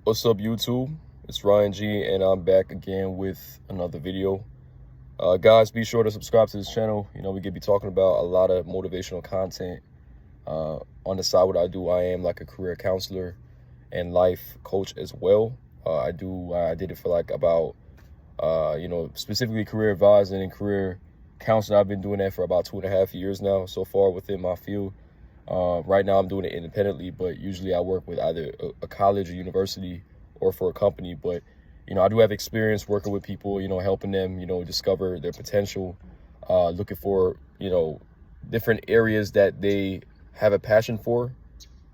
What's up, YouTube? It's Ryan G, and I'm back again with another video. Guys, be sure to subscribe to this channel. We could be talking about a lot of motivational content. On the side, what I do, I am like a career counselor and life coach as well. I did it for like about, specifically career advising and career counseling. I've been doing that for about 2.5 years now so far within my field. Right now I'm doing it independently, but usually I work with either a college or university or for a company. But, I do have experience working with people, helping them, discover their potential, looking for, different areas that they have a passion for,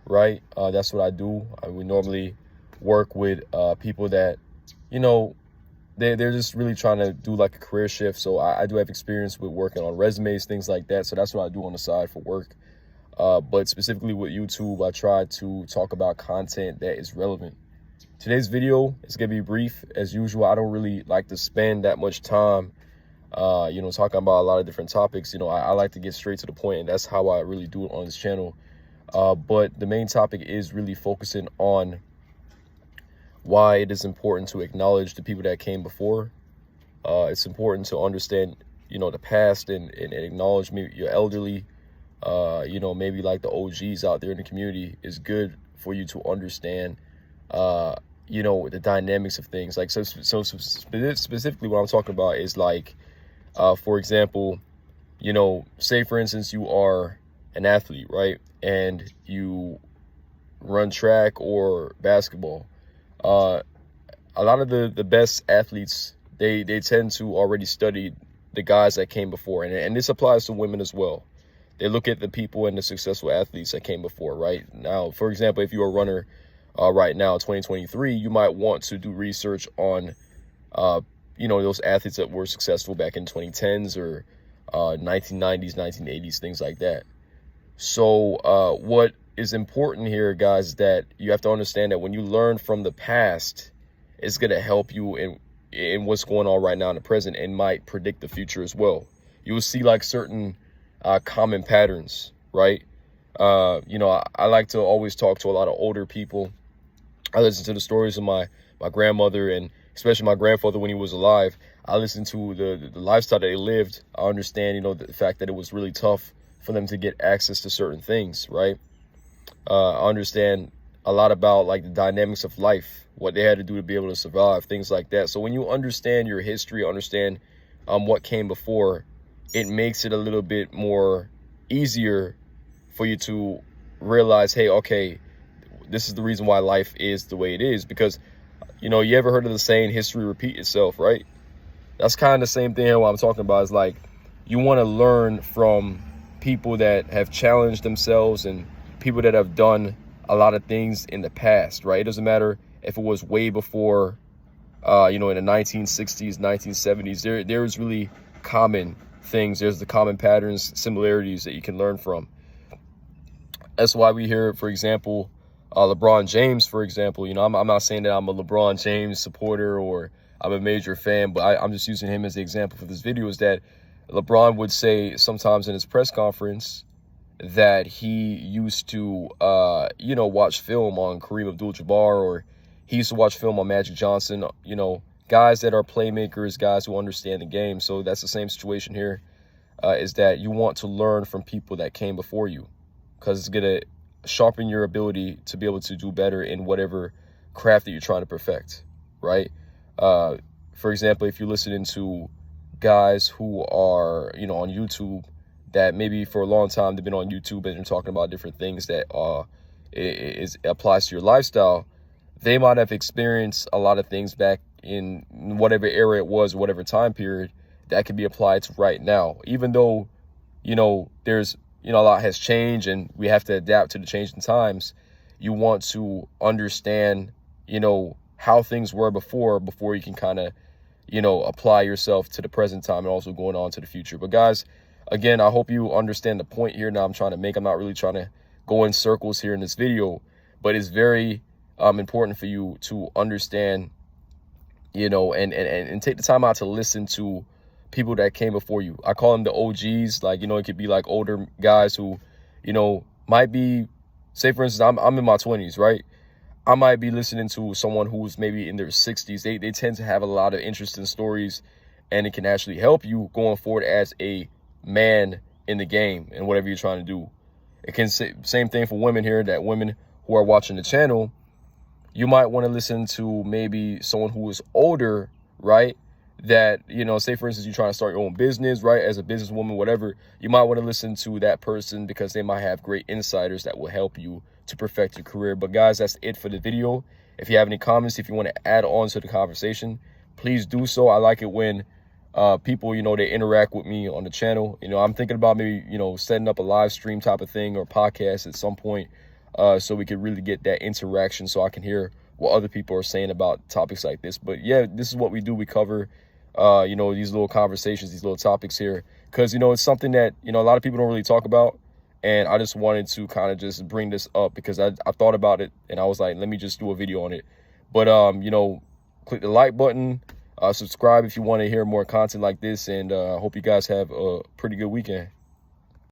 right? That's what I do. We normally work with people that, they're just really trying to do like a career shift. So I do have experience with working on resumes, things like that. So that's what I do on the side for work. But specifically with YouTube, I try to talk about content that is relevant. Today's video is going to be brief. As usual, I don't really like to spend that much time, talking about a lot of different topics. I like to get straight to the point, and that's how I really do it on this channel. But the main topic is really focusing on why it is important to acknowledge the people that came before. It's important to understand, the past and acknowledge your elderly. Maybe like the OGs out there in the community. Is good for you to understand, the dynamics of things. Like, so specifically what I'm talking about is like, for example, say for instance, you are an athlete, right? And you run track or basketball. A lot of the best athletes, they tend to already study the guys that came before. And this applies to women as well. They look at the people and the successful athletes that came before, right? Now, for example, if you're a runner right now, 2023, you might want to do research on, those athletes that were successful back in 2010s or 1990s, 1980s, things like that. So what is important here, guys, is that you have to understand that when you learn from the past, it's going to help you in what's going on right now in the present and might predict the future as well. You will see like certain common patterns, right? I like to always talk to a lot of older people. I listen to the stories of my grandmother and especially my grandfather when he was alive. I listen to the lifestyle that they lived. I understand, the fact that it was really tough for them to get access to certain things, right? I understand a lot about like the dynamics of life, what they had to do to be able to survive, things like that. So when you understand your history, understand what came before, it makes it a little bit more easier for you to realize, hey, okay, this is the reason why life is the way it is. Because, you ever heard of the saying, history repeat itself, right? That's kind of the same thing here. What I'm talking about is like, you want to learn from people that have challenged themselves and people that have done a lot of things in the past, right? It doesn't matter if it was way before, in the 1960s, 1970s, there is really common things. There's the common patterns, similarities that you can learn from. That's why we hear, for example, LeBron James, for example. I'm not saying that I'm a LeBron James supporter or I'm a major fan, but I'm just using him as the example for this video. Is that LeBron would say sometimes in his press conference that he used to, watch film on Kareem Abdul-Jabbar, or he used to watch film on Magic Johnson, guys that are playmakers, guys who understand the game. So that's the same situation here, is that you want to learn from people that came before you, because it's going to sharpen your ability to be able to do better in whatever craft that you're trying to perfect, right? For example, if you're listening to guys who are, on YouTube, that maybe for a long time they've been on YouTube and they're talking about different things that applies to your lifestyle, they might have experienced a lot of things back in whatever era it was, whatever time period, that can be applied to right now. Even though, there's, a lot has changed and we have to adapt to the changing times, you want to understand, how things were before you can kind of, apply yourself to the present time and also going on to the future. But guys, again, I hope you understand the point here now I'm trying to make. I'm not really trying to go in circles here in this video, but it's very important for you to understand, and take the time out to listen to people that came before you. I call them the OGs. Like, it could be like older guys who, might be, say for instance, I'm in my 20s, right? I might be listening to someone who's maybe in their 60s. They tend to have a lot of interesting stories, and it can actually help you going forward as a man in the game and whatever you're trying to do. It can say same thing for women here, that women who are watching the channel, you might want to listen to maybe someone who is older, right? That, you know, say for instance, you're trying to start your own business, right? As a businesswoman, whatever, you might want to listen to that person because they might have great insiders that will help you to perfect your career. But guys, that's it for the video. If you have any comments, if you want to add on to the conversation, please do so. I like it when people, you know, they interact with me on the channel. You know, I'm thinking about maybe, you know, setting up a live stream type of thing or podcast at some point, so we could really get that interaction, so I can hear what other people are saying about topics like this. But yeah, this is what we do. We cover, you know, these little conversations, these little topics here, because, you know, it's something that, you know, a lot of people don't really talk about. And I just wanted to kind of just bring this up because I thought about it and I was like, let me just do a video on it. But, you know, click the like button, subscribe if you want to hear more content like this. And I hope you guys have a pretty good weekend.